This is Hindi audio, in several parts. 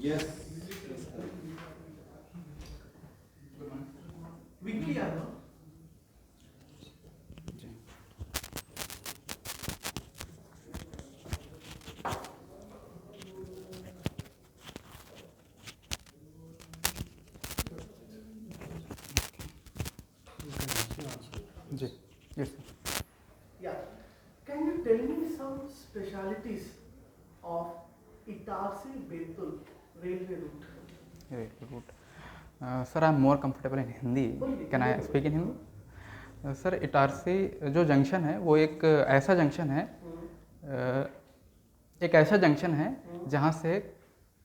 यस वीकली आ रहा जी yes Yeah. Can you tell me some specialities of Itarsi Betul railway route? Good sir I am more comfortable in Hindi, can I speak in Hindi? Sir Itarsi जो जंक्शन है वो एक ऐसा जंक्शन है जहाँ से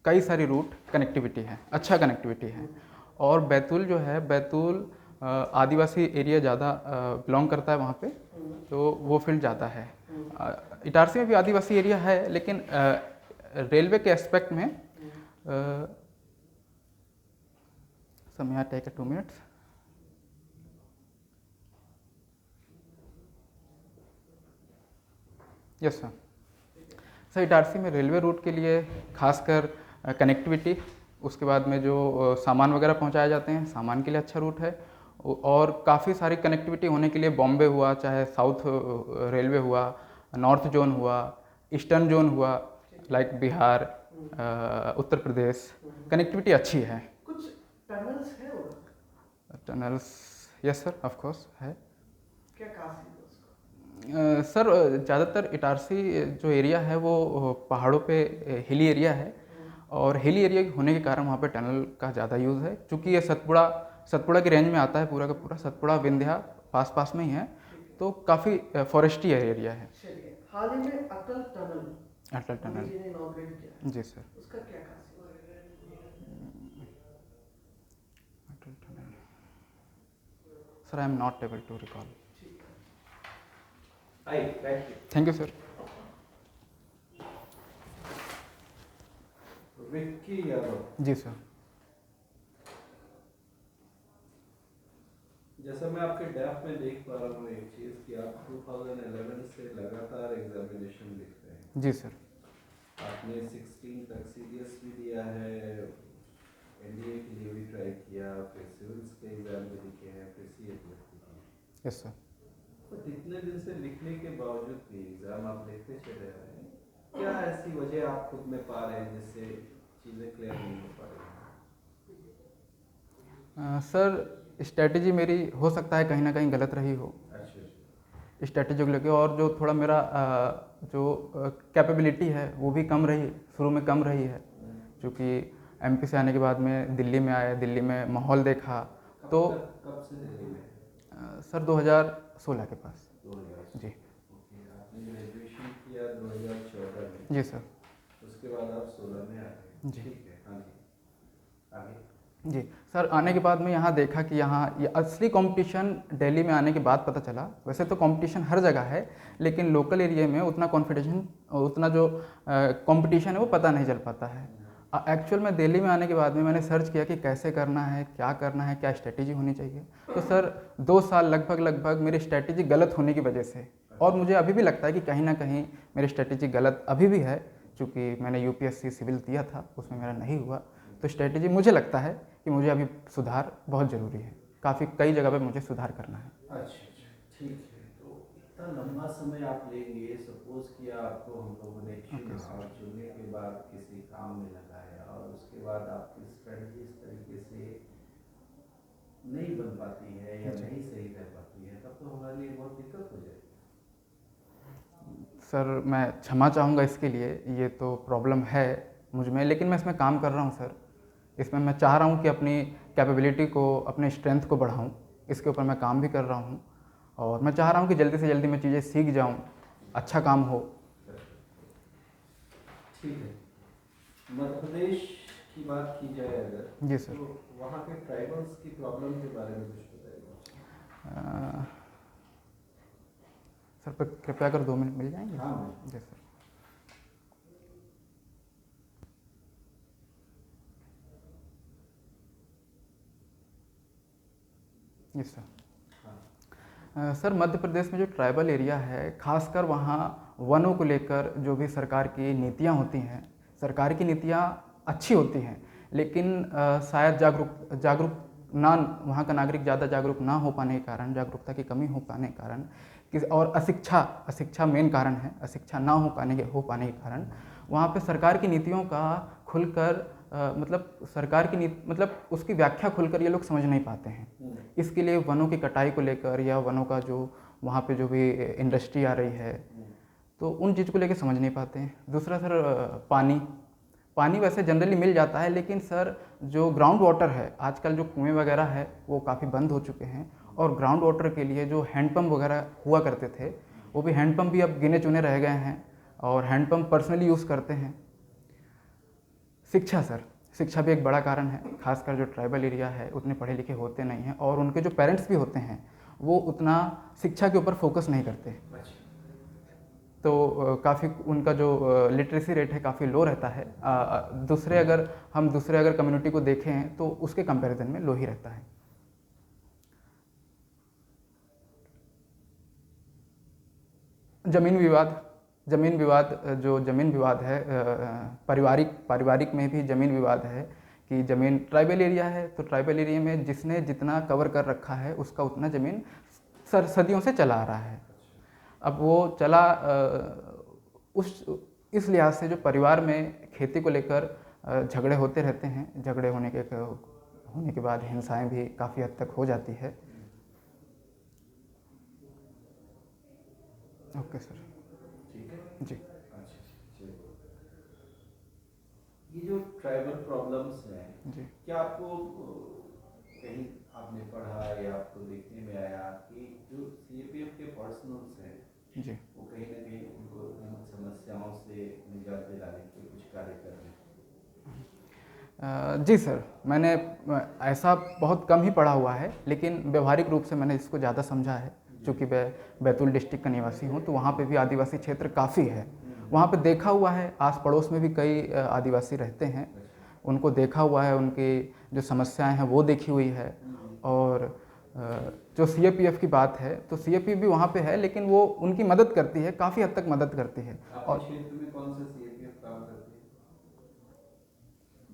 कई सारी रूट कनेक्टिविटी है, अच्छा कनेक्टिविटी है। और बैतूल जो है, बैतूल आदिवासी एरिया ज़्यादा बिलोंग करता है वहाँ पे, तो वो फील्ड ज़्यादा है। इटारसी में भी आदिवासी एरिया है, लेकिन रेलवे के एस्पेक्ट में समय take 2 minutes. Yes sir. Sir Itarsi में रेलवे रूट के लिए खासकर कनेक्टिविटी, उसके बाद में जो सामान वगैरह पहुंचाए जाते हैं, सामान के लिए अच्छा रूट है। और काफ़ी सारी कनेक्टिविटी होने के लिए बॉम्बे हुआ, चाहे साउथ रेलवे हुआ, नॉर्थ जोन हुआ, ईस्टर्न जोन हुआ, लाइक बिहार, उत्तर प्रदेश, कनेक्टिविटी अच्छी है। कुछ टनल्स है उधर? Tunnels yes sir, of course है। क्या खासियत है उसका? सर ज़्यादातर इटारसी जो एरिया है वो पहाड़ों पे हिली एरिया है, और हिली एरिया होने के कारण वहाँ पे टनल का ज़्यादा यूज़ है। चूँकि ये सतपुड़ा की रेंज में आता है, पूरा का पूरा सतपुड़ा विंध्या पास में ही है, तो काफ़ी फॉरेस्टी एरिया है। चलिए, हाल ही में अटल टनल टनल जी ने इनॉग्रेट किया, जी सर। उसका क्या खासियत है? Atal tunnel sir, I am not able to recall. Thank you sir. Vicky Yadav. जी सर। जैसा मैं आपके डैप में देख पा रहा हूँ एक चीज़ कि आप 2011 से लगातार एग्जामिनेशन लिख रहे हैं। जी सर। आपने 16 तक सीडीएस भी दिया है, एनडीए के लिए भी ट्राई किया, फिर सिविल्स के एग्जाम भी लिखे हैं, फिर सीए भी किया। Yes sir. बट इतने दिन से लिखने के बावजूद भी एग्जाम आप लिखते चले रहे हैं, क्या ऐसी वजह आप खुद में पा रहे हैं जिससे चीज़ें क्लियर नहीं हो पा रही हैं? सर स्ट्रैटेजी मेरी हो सकता है कहीं ना कहीं गलत रही हो, अच्छा। स्ट्रैटेजी को लेकर। और जो थोड़ा मेरा जो कैपेबिलिटी है वो भी कम रही, शुरू में कम रही है। क्योंकि एमपी से आने के बाद में दिल्ली में आया, दिल्ली में माहौल देखा, तो कब से दिल्ली में? सर 2016 के पास। 2016। जी ओके, आपने ग्रेजुएशन किया 2014 में। जी सर। उसके बाद आप 16 में आ गए। जी। ठीक है, हाँ जी, आगे। जी सर, आने के बाद में यहाँ देखा कि यहाँ ये असली कंपटीशन दिल्ली में आने के बाद पता चला। वैसे तो कंपटीशन हर जगह है, लेकिन लोकल एरिया में उतना कॉन्फिडेशन, उतना जो कंपटीशन है वो पता नहीं चल पाता है। एक्चुअल में दिल्ली में आने के बाद में मैंने सर्च किया कि कैसे करना है, क्या करना है, क्या स्ट्रैटेजी होनी चाहिए। तो सर 2 साल लगभग मेरी स्ट्रैटेजी गलत होने की वजह से, और मुझे अभी भी लगता है कि कहीं ना कहीं मेरी स्ट्रैटेजी गलत अभी भी है, क्योंकि मैंने यूपीएससी सिविल दिया था, उसमें मेरा नहीं हुआ। तो स्ट्रैटेजी मुझे लगता है कि मुझे अभी सुधार बहुत ज़रूरी है, कई जगह पे मुझे सुधार करना है। अच्छा, ठीक है। तो इतना लंबा समय आप लेंगे, सपोज किया आपको हम लोगों ने चुना, और चुनने के बाद किसी काम में लगाया, और उसके बाद आपकी स्ट्रेटजी इस तरीके से नहीं बन पाती है या नहीं सही रह पाती है, तब तो हमारे लिए बहुत दिक्कत हो जाएगी। सर मैं क्षमा चाहूँगा इसके लिए, ये तो प्रॉब्लम है मुझ में, लेकिन मैं इसमें काम कर रहा हूँ सर। इसमें मैं चाह रहा हूँ कि अपनी कैपेबिलिटी को, अपने स्ट्रेंथ को बढ़ाऊँ, इसके ऊपर मैं काम भी कर रहा हूँ। और मैं चाह रहा हूँ कि जल्दी से जल्दी मैं चीज़ें सीख जाऊँ, अच्छा काम हो। ठीक है। मध्य प्रदेश की बात की जाए अगर, जी सर। तो वहाँ के ट्राइबल्स की प्रॉब्लम के बारे में कुछ बताइए। सर कृपया कर 2 मिनट मिल जाएंगे? हाँ जी sir. Yes sir. Sir Madhya Pradesh में जो ट्राइबल एरिया है, खासकर वहाँ वनों को लेकर जो भी सरकार की नीतियाँ होती हैं, सरकार की नीतियाँ अच्छी होती हैं, लेकिन शायद जागरूक ना, वहाँ का नागरिक ज़्यादा जागरूक ना हो पाने के कारण, जागरूकता की कमी हो पाने के कारण, और अशिक्षा मेन कारण है। अशिक्षा ना हो पाने के कारण वहाँ पे सरकार की नीतियों का खुलकर मतलब सरकार की नीति मतलब उसकी व्याख्या खुलकर ये लोग समझ नहीं पाते हैं। इसके लिए वनों की कटाई को लेकर या वनों का जो वहाँ पे जो भी इंडस्ट्री आ रही है, तो उन चीज़ को लेकर समझ नहीं पाते हैं। दूसरा सर, पानी वैसे जनरली मिल जाता है, लेकिन सर जो ग्राउंड वाटर है, आजकल जो कुएं वगैरह है वो काफ़ी बंद हो चुके हैं, और ग्राउंड वाटर के लिए जो हैंडपम्प वगैरह हुआ करते थे, वो भी हैंडपम्प भी अब गिने चुने रह गए हैं, और हैंडपम्प पर्सनली यूज़ करते हैं। शिक्षा सर, शिक्षा भी एक बड़ा कारण है। खासकर जो ट्राइबल एरिया है उतने पढ़े लिखे होते नहीं हैं, और उनके जो पेरेंट्स भी होते हैं वो उतना शिक्षा के ऊपर फोकस नहीं करते, तो काफ़ी उनका जो लिटरेसी रेट है काफ़ी लो रहता है। दूसरे अगर कम्युनिटी को देखें तो उसके कंपैरिजन में लो ही रहता है। ज़मीन विवाद है, पारिवारिक में भी ज़मीन विवाद है कि ज़मीन ट्राइबल एरिया है, तो ट्राइबल एरिया में जिसने जितना कवर कर रखा है उसका उतना ज़मीन सदियों से चला आ रहा है। अब वो चला इस लिहाज से जो परिवार में खेती को लेकर झगड़े होते रहते हैं, झगड़े होने के बाद हिंसाएं भी काफ़ी हद तक हो जाती है। ओके सर, ठीक है जी अच्छा चलिए। ये जो ट्राइबल प्रॉब्लम्स हैं, जी क्या आपको कहीं आपने पढ़ा या आपको देखने में आया कि जो सीएपीएफ के पर्सनल्स हैं जी वो कहीं ना कहीं उनको इन समस्याओं से निजात दिलाने के कुछ कार्य कर रहे हैं? जी सर, मैंने ऐसा बहुत कम ही पढ़ा हुआ है, लेकिन व्यवहारिक रूप से मैंने इसको ज़्यादा समझा है। चूँकि मैं बैतूल डिस्ट्रिक्ट का निवासी हूँ, तो वहाँ पे भी आदिवासी क्षेत्र काफ़ी है। वहाँ पे देखा हुआ है, आस पड़ोस में भी कई आदिवासी रहते हैं, उनको देखा हुआ है, उनकी जो समस्याएं हैं वो देखी हुई है। और जो सीएपीएफ की बात है, तो सीएपीएफ भी वहाँ पे है, लेकिन वो उनकी मदद करती है, काफ़ी हद तक मदद करती है। आपके और क्षेत्र में कौन सा सीएपीएफ काम करती है?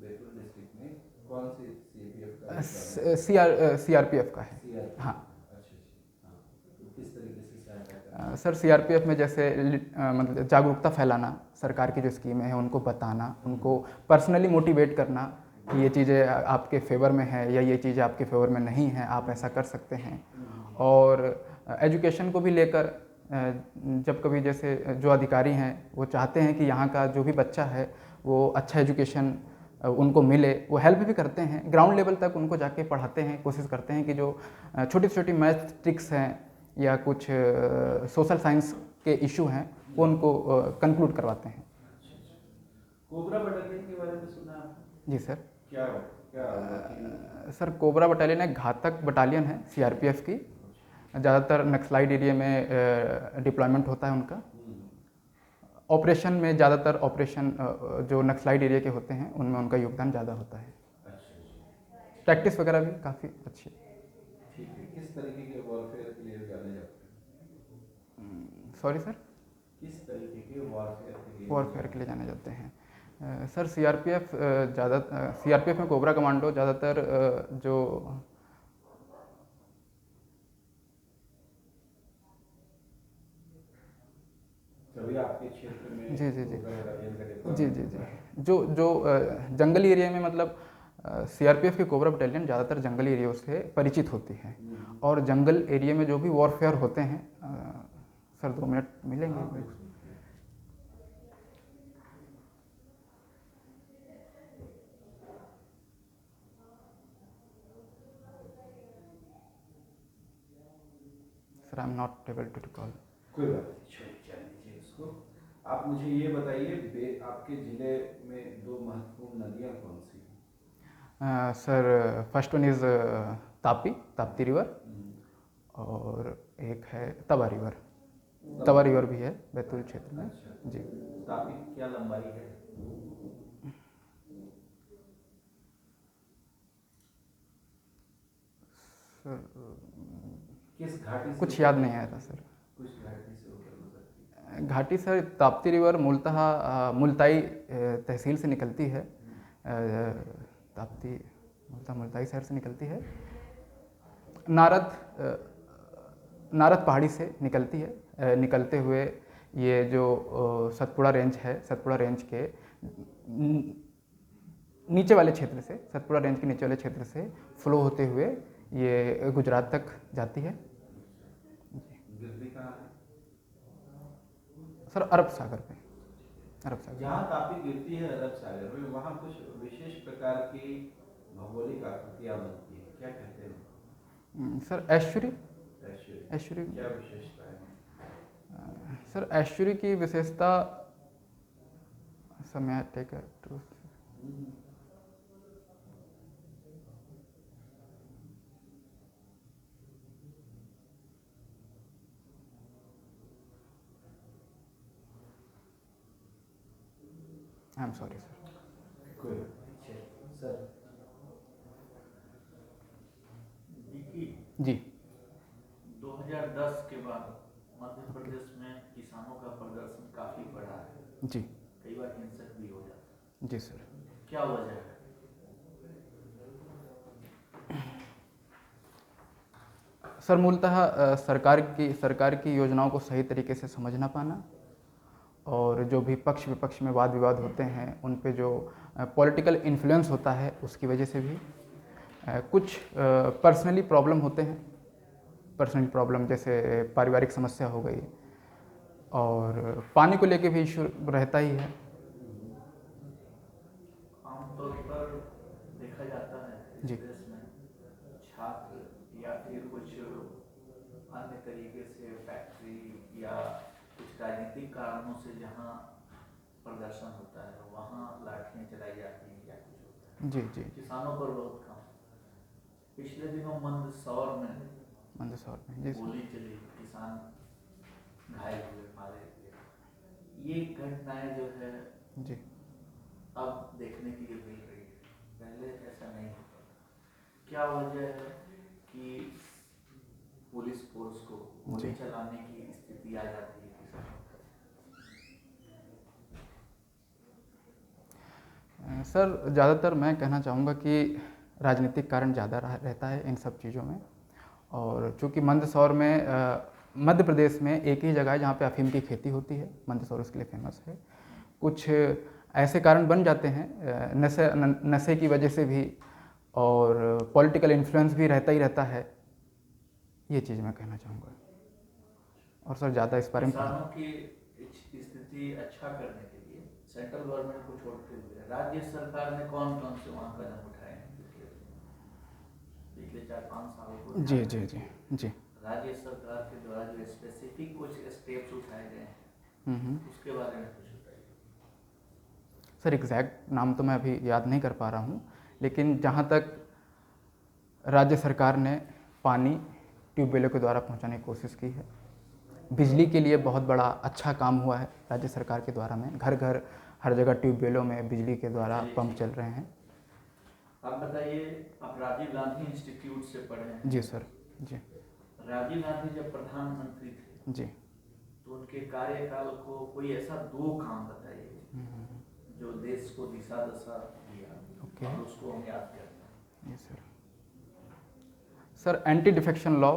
बैतूल डिस्ट्रिक्ट में कौन सी सीएपीएफ का सीआरपीएफ का है। CRPF? हाँ अच्छा हाँ, तो किस तरीके से सहायता करते हैं? सर, सीआरपीएफ में जैसे मतलब जागरूकता फैलाना, सरकार की जो स्कीमें हैं उनको बताना, उनको पर्सनली मोटिवेट करना कि ये चीज़ें आपके फेवर में है या ये चीज़ें आपके फेवर में नहीं है, आप ऐसा कर सकते हैं। और एजुकेशन को भी लेकर जब कभी जैसे जो अधिकारी हैं वो चाहते हैं कि यहाँ का जो भी बच्चा है वो अच्छा एजुकेशन उनको मिले, वो हेल्प भी करते हैं, ग्राउंड लेवल तक उनको जाके पढ़ाते हैं, कोशिश करते हैं कि जो छोटी छोटी मैथ ट्रिक्स हैं या कुछ सोशल साइंस के इशू हैं वो उनको कंक्लूड करवाते हैं। कोबरा बटालियन के बारे में सुना आपने? जी सर। क्या क्या वर्किंग? सर, कोबरा बटालियन एक घातक बटालियन है सीआरपीएफ की, ज़्यादातर नक्सलाइट एरिया में डिप्लॉयमेंट होता है उनका। ऑपरेशन में ज़्यादातर ऑपरेशन जो नक्सलाइट एरिया के होते हैं उनमें उनका योगदान ज़्यादा होता है। प्रैक्टिस वगैरह भी काफ़ी अच्छी है। ठीक है, किस तरीके के वॉरफेयर के लिए जाने जाते हैं? सॉरी सर, किस तरीके के वॉरफेयर के लिए जाने जाते हैं? सर, सीआरपीएफ में कोबरा कमांडो ज़्यादातर जो कभी आपके क्षेत्र में जी जी जी कोबरा बटालियन का जी deployment जी होता है? जी जो जंगली एरिया में मतलब सीआरपीएफ की कोबरा बटालियन ज़्यादातर जंगली एरिया से परिचित होती है, और जंगल एरिया में जो भी वॉरफेयर होते हैं सर 2 मिनट मिलेंगे? Sir, I am not able to recall. कोई बात नहीं, छोड़िए, जाने दीजिए उसको। आप मुझे ये बताइए, आपके जिले में 2 महत्वपूर्ण नदियाँ कौन सी हैं? Sir, first one is Tapti river, और एक है तवा रिवर भी है बैतूल क्षेत्र में। अच्छा, जी तापी की क्या लंबाई है? सर, किस घाटी से कुछ याद नहीं आया था सर। कुछ घाटी से होकर गुजरती है? घाटी सर, ताप्ती रिवर मूलतः मुल्ताई तहसील से निकलती है, ताप्ती मुल्ताई शहर से निकलती है, नारद नारद पहाड़ी से निकलती है। निकलते हुए ये जो सतपुड़ा रेंज है, सतपुड़ा रेंज के नीचे वाले क्षेत्र से, सतपुड़ा रेंज के नीचे वाले क्षेत्र से फ्लो होते हुए ये गुजरात तक जाती है। गिरती कहाँ है? सर अरब सागर पे, अरब सागर। जहाँ तापी गिरती है अरब सागर में, वहाँ कुछ विशेष प्रकार की भौगोलिक आकृतियाँ बनती है, क्या कहते हैं? सर एश्वरी, एश्वरी क्या विशेषता है? सर एश्वरी की विशेषता समय take I am sorry sir. कोई सर विकी, जी 2010 के बाद मध्य प्रदेश में किसानों का प्रदर्शन काफी बढ़ा है, जी कई बार हिंसक भी हो जाता है, जी सर। क्या वजह है? सर मूलतः सरकार की योजनाओं को सही तरीके से समझ ना पाना, और जो भी पक्ष विपक्ष में वाद विवाद होते हैं उन पे जो पॉलिटिकल इन्फ्लुएंस होता है उसकी वजह से भी, कुछ पर्सनली प्रॉब्लम होते हैं, पर्सनल प्रॉब्लम जैसे पारिवारिक समस्या हो गई, और पानी को लेके भी इशू रहता ही है। आमतौर पर देखा जाता है इस जी। देश में छात्र या फिर कुछ अन्य तरीके से फैक्ट्री या कुछ राजनीतिक कारणों से जहाँ प्रदर्शन होता है वहाँ लाठियाँ चलाई जाती हैं या कुछ होता है, जी जी किसानों पर बहुत कम। पिछले दिनों मंदसौर में मंदसौर में जी सर। गोली चली, किसान घायल हुए, मारे गए। ये घटनाएं जो है जी अब देखने के लिए मिल रही है, पहले ऐसा नहीं होता था। क्या वजह है कि पुलिस फोर्स को गोली जी। चलाने की स्थिति आ जाती है किसानों पर? सर ज़्यादातर मैं कहना चाहूँगा कि राजनीतिक कारण ज़्यादा रहता है इन सब चीज़ों में, और चूँकि मंदसौर में मध्य प्रदेश में एक ही जगह है जहाँ पे अफीम की खेती होती है, मंदसौर उसके लिए फेमस है। कुछ ऐसे कारण बन जाते हैं नशे की वजह से भी, और पॉलिटिकल इन्फ्लुएंस भी रहता ही रहता है, ये चीज़ मैं कहना चाहूँगा। और सर ज़्यादा इस बारे में किसानों की स्थिति अच्छा करने के लिए सेंट्रल गवर्नमेंट को छोड़ते हुए राज्य सरकार ने कौन कौन से वहाँ कदम उठाए हैं पिछले 4-5 सालों को? जी जी जी जी। राज्य सरकार के द्वारा जो स्पेसिफिक कुछ स्टेप्स उठाए गए हैं उसके बारे में कुछ बताइए। सर एग्जैक्ट नाम तो मैं अभी याद नहीं कर पा रहा हूँ, लेकिन जहाँ तक राज्य सरकार ने पानी ट्यूबवेलों के द्वारा पहुँचाने की कोशिश की है, बिजली के लिए बहुत बड़ा अच्छा काम हुआ है राज्य सरकार के द्वारा में, घर घर हर जगह ट्यूबवेलों में बिजली के द्वारा पंप चल रहे हैं। आप बताइए, आप राजीव गांधी इंस्टीट्यूट से पढ़े हैं? जी सर जी। राजीव गांधी जब प्रधानमंत्री थे जी तो उनके कार्यकाल को कोई ऐसा 2 काम बताइए जो देश को दिशा दशा दिया ओके। और उसको हम याद करते हैं। जी sir. Sir anti defection law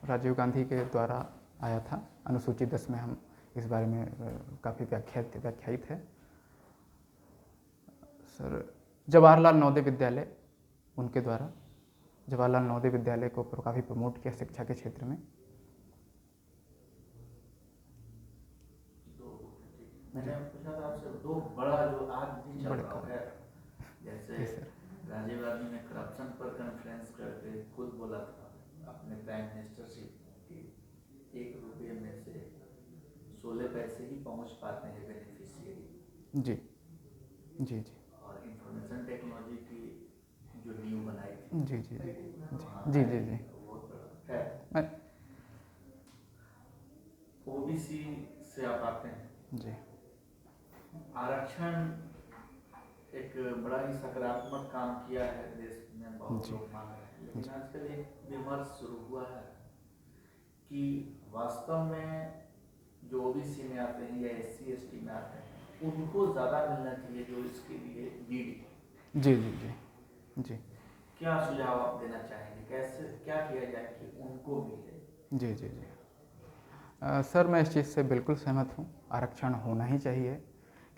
Rajiv Gandhi के द्वारा आया था, अनुसूची 10 में हम इस बारे में काफ़ी व्याख्यायित है। सर जवाहरलाल नवोदय विद्यालय, उनके द्वारा जवाहरलाल नवोदय विद्यालय को काफ़ी प्रमोट किया शिक्षा के क्षेत्र में। मैंने पूछा था आपसे 2 बड़ा जो आज भी चल रहा है, जैसे राजीव गांधी ने करप्शन पर कॉन्फ्रेंस करके खुद बोला था अपने प्राइम मिनिस्टरशिप की 1 रुपये में से 16 पैसे ही पहुंच पाते हैं बेनिफिशियरी। जी जी जी और इंफॉर्मेशन टेक्नोलॉजी की जो नींव बनाई थी जी जी जी जी जी जी बहुत बड़ा है। मैं- ओबीसी से आप आते हैं, जी आरक्षण एक बड़ा ही सकारात्मक काम किया है देश में, बहुत जी। लोग मान रहे हैं, लेकिन आजकल एक विमर्श शुरू हुआ है कि वास्तव में जो ओबीसी में आते हैं या SC ST में आते हैं उनको ज़्यादा मिलना चाहिए जो इसके लिए नीडी जी जी जी जी क्या सुझाव आप देना चाहेंगे, कैसे क्या किया जाए कि उनको मिले? जी जी जी सर मैं इस चीज़ से बिल्कुल सहमत हूँ, आरक्षण होना ही चाहिए,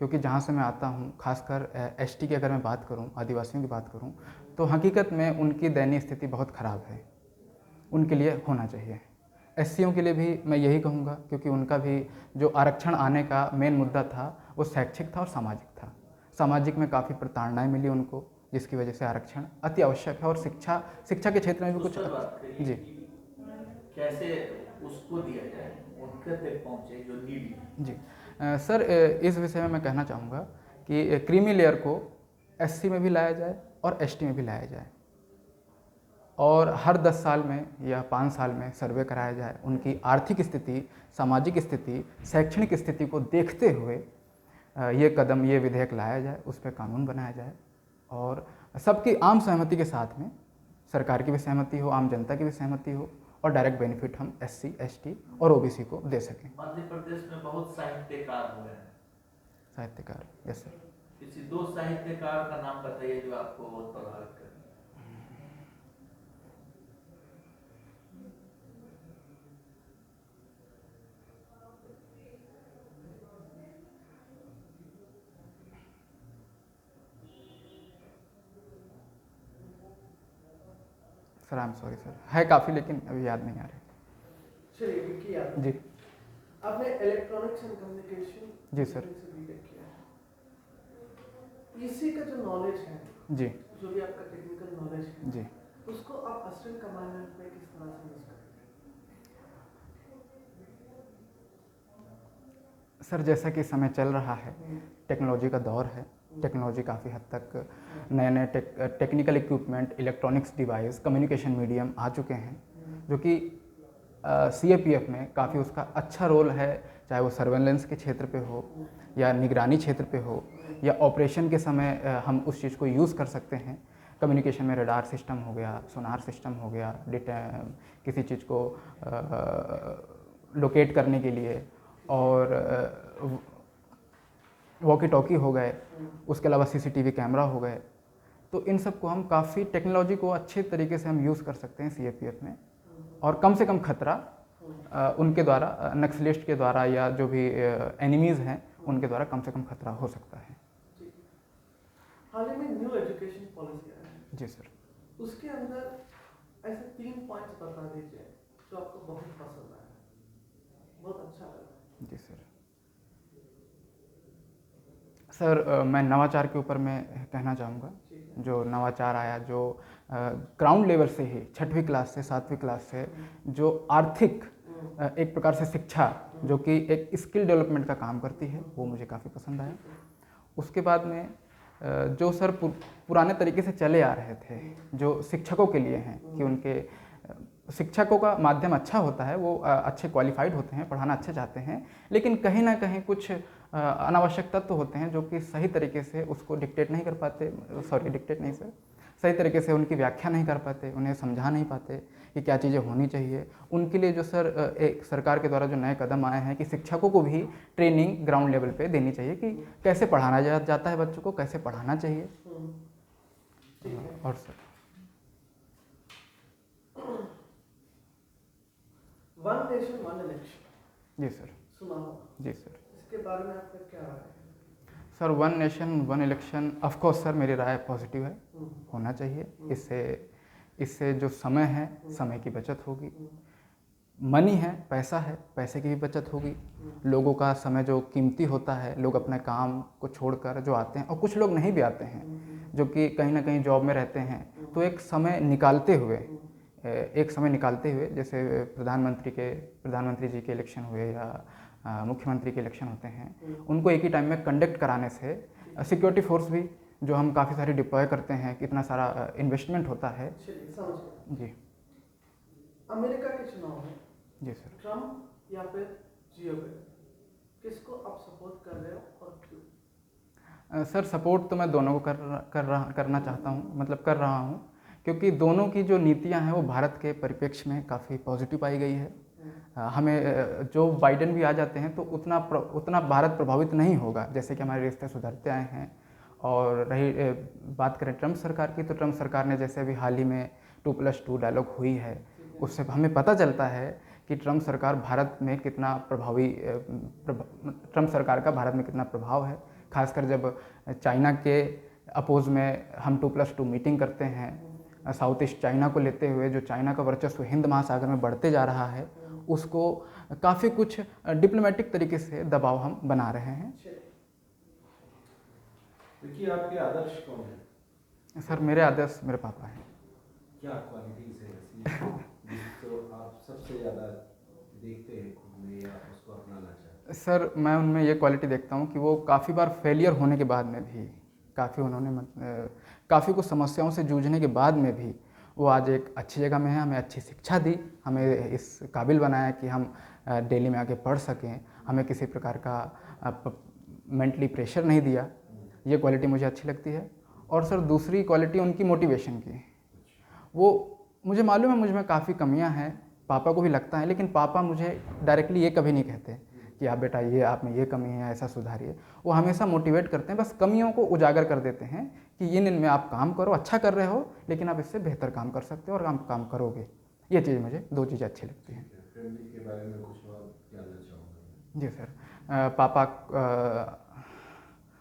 क्योंकि जहाँ से मैं आता हूँ खासकर एसटी की अगर मैं बात करूँ, आदिवासियों की बात करूँ, तो हकीकत में उनकी दयनीय स्थिति बहुत ख़राब है, उनके लिए होना चाहिए। एससीओं के लिए भी मैं यही कहूँगा, क्योंकि उनका भी जो आरक्षण आने का मेन मुद्दा था वो शैक्षिक था और सामाजिक था। सामाजिक में काफ़ी प्रताड़नाएँ मिली उनको, जिसकी वजह से आरक्षण अति आवश्यक है, और शिक्षा के क्षेत्र में भी उस कुछ पर बात करिए जी कि कैसे उसको दिया जाए, उनके तक पहुँचे जो नीडी है। जी सर इस विषय में मैं कहना चाहूँगा कि क्रीमी लेयर को एससी में भी लाया जाए और एसटी में भी लाया जाए, और हर 10 साल में या 5 साल में सर्वे कराया जाए, उनकी आर्थिक स्थिति, सामाजिक स्थिति, शैक्षणिक स्थिति को देखते हुए ये विधेयक लाया जाए, उस पर कानून बनाया जाए, और सबकी आम सहमति के साथ में सरकार की भी सहमति हो, आम जनता की भी सहमति हो, और डायरेक्ट बेनिफिट हम एससी, एसटी और ओबीसी को दे सकें। मध्य प्रदेश में बहुत साहित्यकार हुए हैं, साहित्यकार, यस सर। किसी 2 साहित्यकार का नाम बताइए जो आपको बहुत प्रभावित करे। Sir I am sorry sir, है काफ़ी लेकिन अभी याद नहीं आ रहे। चलिए विक्की यादव जी आपने electronics and communication ji sir. से बीटेक किया है, इसी का जो नॉलेज है, जी जो भी आपका टेक्निकल नॉलेज है, जी उसको आप असिस्टेंट कमांडेंट में किस तरह से यूज करेंगे? सर जैसा कि समय चल रहा है, टेक्नोलॉजी का दौर है, टेक्नोलॉजी काफ़ी हद तक नए नए technical equipment, electronics device, communication medium आ चुके हैं, जो कि सीएपीएफ में काफ़ी उसका अच्छा रोल है, चाहे वो सर्वेलेंस के क्षेत्र पे हो या निगरानी क्षेत्र पे हो या ऑपरेशन के समय हम उस चीज़ को यूज़ कर सकते हैं। कम्युनिकेशन में रडार सिस्टम हो गया, सोनार सिस्टम हो गया, किसी चीज़ को लोकेट करने के लिए, और वॉकी टॉकी हो गए, उसके अलावा सीसीटीवी कैमरा हो गए, तो इन सब को हम काफ़ी टेक्नोलॉजी को अच्छे तरीके से हम यूज़ कर सकते हैं सीएपीएफ में, और कम से कम खतरा उनके द्वारा, नक्सलिस्ट के द्वारा या जो भी एनिमीज़ हैं उनके द्वारा कम से कम खतरा हो सकता है। हाल ही में न्यू एजुकेशन पॉलिसी आया है, जी सर। उसके अंदर ऐसे 3 पॉइंट्स बता दीजिए जो आपको बहुत पसंद आया, बहुत अच्छा लगा। जी सर। सर मैं नवाचार के ऊपर मैं कहना चाहूँगा, जो नवाचार आया, जो ग्राउंड लेवल से ही 6वीं क्लास से 7वीं क्लास से जो आर्थिक एक प्रकार से शिक्षा जो कि एक स्किल डेवलपमेंट का काम करती है, वो मुझे काफ़ी पसंद आया। उसके बाद में जो सर पुराने तरीके से चले आ रहे थे, जो शिक्षकों के लिए हैं कि उनके शिक्षकों का माध्यम अच्छा होता है, वो अच्छे क्वालिफाइड होते हैं, पढ़ाना अच्छे चाहते हैं, लेकिन कहीं ना कहीं कुछ अनावश्यक तत्व होते हैं जो कि सही तरीके से उसको डिक्टेट नहीं कर पाते, डिक्टेट नहीं सर, सही तरीके से उनकी व्याख्या नहीं कर पाते, उन्हें समझा नहीं पाते कि क्या चीज़ें होनी चाहिए। उनके लिए जो सर एक सरकार के द्वारा जो नए कदम आए हैं कि शिक्षकों को भी ट्रेनिंग ग्राउंड लेवल पे देनी चाहिए कि कैसे पढ़ाना जाता है बच्चों को, कैसे पढ़ाना चाहिए। और sir one nation one election, जी सर। सुना होगा, जी सर। इसके बारे में आपका क्या राय है? Sir one nation one election, of course sir मेरी राय पॉजिटिव है, होना चाहिए। इससे जो समय है, समय की बचत होगी, मनी है, पैसा है, पैसे की भी बचत होगी, लोगों का समय जो कीमती होता है, लोग अपने काम को छोड़कर जो आते हैं, और कुछ लोग नहीं भी आते हैं जो कि कहीं ना कहीं जॉब में रहते हैं, तो एक समय निकालते हुए जैसे प्रधानमंत्री जी के इलेक्शन हुए या मुख्यमंत्री के इलेक्शन होते हैं, उनको एक ही टाइम में कंडक्ट कराने से सिक्योरिटी फोर्स भी जो हम काफ़ी सारी डिप्लॉय करते हैं, कितना सारा इन्वेस्टमेंट होता है। चलिए समझ गए। जी अमेरिका के चुनाव में जी सर। ट्रम्प या फिर जियो बाइडेन, किसको आप सपोर्ट कर रहे हो और क्यों? सर सपोर्ट तो मैं दोनों को करना चाहता हूँ, मतलब कर रहा हूँ, क्योंकि दोनों की जो नीतियाँ हैं वो भारत के परिप्रेक्ष्य में काफ़ी पॉजिटिव पाई गई है। हमें जो बाइडेन भी आ जाते हैं तो उतना भारत प्रभावित नहीं होगा, जैसे कि हमारे रिश्ते सुधरते आए हैं और रही बात करें ट्रम्प सरकार की, तो ट्रम्प सरकार ने जैसे अभी हाल ही में 2+2 डायलॉग हुई है, उससे हमें पता चलता है कि ट्रम्प सरकार भारत में कितना प्रभावी ट्रम्प सरकार का भारत में कितना प्रभाव है। खासकर जब चाइना के अपोज में हम 2+2 मीटिंग करते हैं, साउथ ईस्ट चाइना को लेते हुए जो चाइना का वर्चस्व हिंद महासागर में बढ़ते जा रहा है, उसको काफ़ी कुछ डिप्लोमेटिक तरीके से दबाव हम बना रहे हैं। देखिए, आपके आदर्श कौन है? सर मेरे आदर्श मेरे पापा हैं। क्या क्वालिटीज है ऐसी जिसको आप सबसे ज़्यादा देखते हैं खुद में या उसको अपनाना चाहते हैं? सर मैं उनमें ये क्वालिटी देखता हूँ कि वो काफ़ी बार फेलियर होने के बाद में भी काफ़ी कुछ समस्याओं से जूझने के बाद में भी वो आज एक अच्छी जगह में है, हमें अच्छी शिक्षा दी, हमें इस काबिल बनाया कि हम दिल्ली में आके पढ़ सकें, हमें किसी प्रकार का मेंटली प्रेशर नहीं दिया। ये क्वालिटी मुझे अच्छी लगती है। और सर दूसरी क्वालिटी उनकी मोटिवेशन की, वो मुझे मालूम है मुझ में काफ़ी कमियां हैं, पापा को भी लगता है, लेकिन पापा मुझे डायरेक्टली ये कभी नहीं कहते कि आप बेटा ये आप में ये कमी है, ऐसा सुधारिए। वो हमेशा मोटिवेट करते हैं, बस कमियों को उजागर कर देते हैं कि इनमें आप काम करो, अच्छा कर रहे हो, लेकिन आप इससे बेहतर काम कर सकते हो और आप काम करोगे। ये चीज़ मुझे 2 चीज़ें अच्छी लगती हैं। फैमिली के बारे में कुछ और जानना चाहूँगा। जी सर, पापा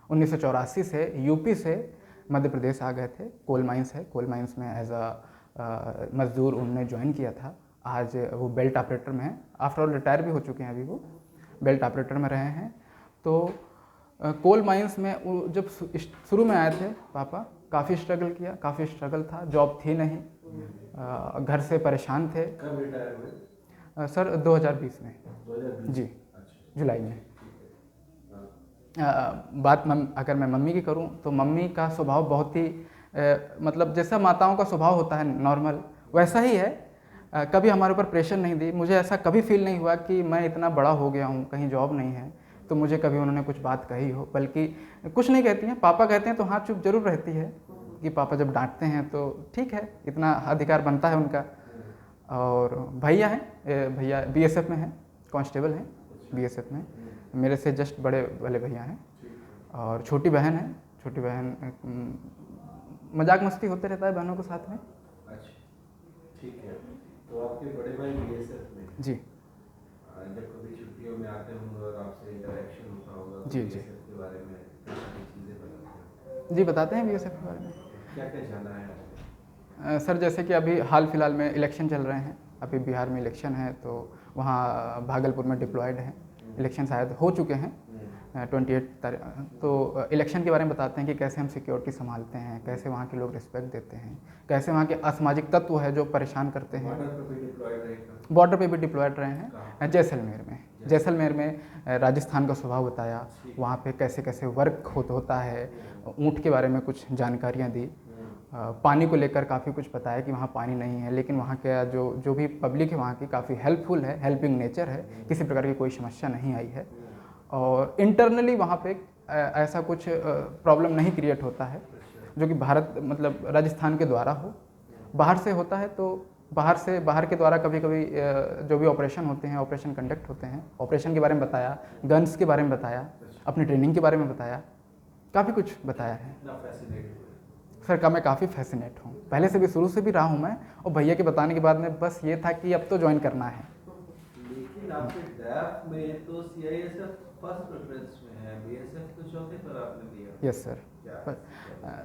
1984 से यूपी से मध्य प्रदेश आ गए थे। कोल माइंस है, कोल माइंस में एज अ मज़दूर उन्होंने ज्वाइन किया था। आज वो बेल्ट ऑपरेटर में हैं, आफ्टर ऑल रिटायर भी हो चुके हैं, अभी वो बेल्ट ऑपरेटर में रहे हैं। तो कोल माइंस में जब शुरू में आए थे पापा, काफ़ी स्ट्रगल किया, काफ़ी स्ट्रगल था, जॉब थी नहीं, घर से परेशान थे। कब रिटायर हुए? सर 2020 में। 2020? जी, अच्छा, जुलाई में। हाँ। बात अगर मैं मम्मी की करूं तो मम्मी का स्वभाव बहुत ही मतलब जैसा माताओं का स्वभाव होता है नॉर्मल, वैसा ही है। कभी हमारे ऊपर प्रेशर नहीं दी। मुझे ऐसा कभी फील नहीं हुआ कि मैं इतना बड़ा हो गया हूं, कहीं जॉब नहीं है तो मुझे कभी उन्होंने कुछ बात कही हो, बल्कि कुछ नहीं कहती हैं। पापा कहते हैं तो हाँ चुप जरूर रहती है कि पापा जब डांटते हैं तो ठीक है, इतना अधिकार बनता है उनका। और भैया हैं, भैया बीएसएफ में हैं, कांस्टेबल हैं बीएसएफ में, मेरे से जस्ट बड़े वाले भैया हैं। और छोटी बहन है, छोटी बहन मजाक मस्ती होते रहता है बहनों के साथ में। अच्छा, ठीक है। तो आपके बड़े भाई बीएसएफ में जी जब कभी छुट्टियों में आते होंगे और आपसे इंटरेक्शन होता होगा तो जी बीएसएफ के बारे में काफ़ी चीज़ें बताते हैं। जी बताते हैं बीएसएफ के बारे में। क्या क्या जाना है आपने? सर जैसे कि अभी हाल फिलहाल में इलेक्शन चल रहे हैं, अभी बिहार में इलेक्शन है तो वहाँ भागलपुर में डिप्लॉयड हैं। इलेक्शन शायद हो चुके हैं 28 तारीख। तो इलेक्शन के बारे में बताते हैं कि कैसे हम सिक्योरिटी संभालते हैं, कैसे वहाँ के लोग रिस्पेक्ट देते हैं, कैसे वहाँ के असामाजिक तत्व है जो परेशान करते हैं। बॉर्डर पर भी डिप्लॉयड रहेगा? बॉर्डर पे भी डिप्लॉयड रहे हैं, जैसलमेर में। जैसलमेर में राजस्थान का स्वभाव बताया, वहाँ पे कैसे कैसे वर्क होता है, ऊँट के बारे में कुछ जानकारियाँ दी। पानी को लेकर काफ़ी कुछ बताया कि वहाँ पानी नहीं है, लेकिन वहाँ का जो भी पब्लिक है वहाँ की काफ़ी हेल्पफुल है, हेल्पिंग नेचर है, किसी प्रकार की कोई समस्या नहीं आई है। और इंटरनली वहाँ पे ऐसा कुछ प्रॉब्लम नहीं क्रिएट होता है जो कि भारत मतलब राजस्थान के द्वारा हो। बाहर से होता है तो बाहर के द्वारा कभी कभी जो भी ऑपरेशन होते हैं, ऑपरेशन कंडक्ट होते हैं, ऑपरेशन के बारे में बताया, गन्स के बारे में बताया, अपनी ट्रेनिंग के बारे में बताया, काफ़ी कुछ बताया है। सर का मैं काफ़ी फैसिनेट हूँ, पहले से भी शुरू से भी रहा हूँ मैं, और भैया के बताने के बाद में बस ये था कि अब तो ज्वाइन करना है। लेकिन आपके डैप में तो सीआईएसएफ फर्स्ट प्रेफरेंस में है, बीएसएफ तो चौथे पर आपने दिया। Yes sir.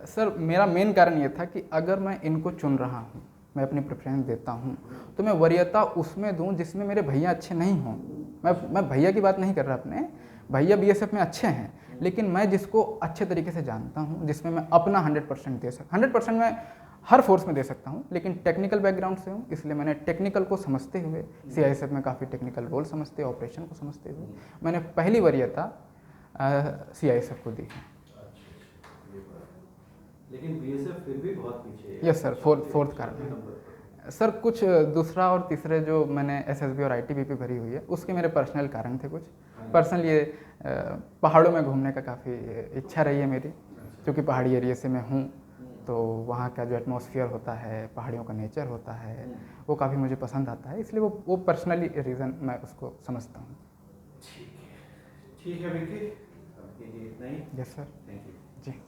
सर मेरा मेन कारण ये था कि अगर मैं इनको चुन रहा हूँ, मैं अपनी प्रेफरेंस देता हूँ, तो मैं वरीयता उसमें दूँ जिसमें मेरे भैया अच्छे नहीं हों। मैं भैया की बात नहीं कर रहा अपने, भैया बीएसएफ में अच्छे हैं, लेकिन मैं जिसको अच्छे तरीके से जानता हूँ, जिसमें मैं अपना 100% दे सकता, 100% मैं हर फोर्स में दे सकता हूँ, लेकिन टेक्निकल बैकग्राउंड से हूँ, इसलिए मैंने टेक्निकल को समझते हुए, सीआईएसएफ में काफ़ी टेक्निकल रोल समझते, ऑपरेशन को समझते हुए मैंने पहली वरीयता सीआईएसएफ को दी है। लेकिन बीएसएफ फिर भी बहुत पीछे है। यस सर, फोर्थ कारण है सर। कुछ दूसरा और तीसरे जो मैंने एसएसबी और आईटीबीपी भरी हुई है, उसके मेरे पर्सनल कारण थे कुछ। पर्सनल ये पहाड़ों में घूमने का काफ़ी इच्छा रही है मेरी, क्योंकि पहाड़ी एरिया से मैं हूँ, तो वहाँ का जो एटमॉस्फेयर होता है, पहाड़ियों का नेचर होता है, वो काफ़ी मुझे पसंद आता है, इसलिए वो पर्सनली रीज़न मैं उसको समझता हूँ। ठीक है विक्की, आपके लिए इतना ही। Yes sir. Thank you ji.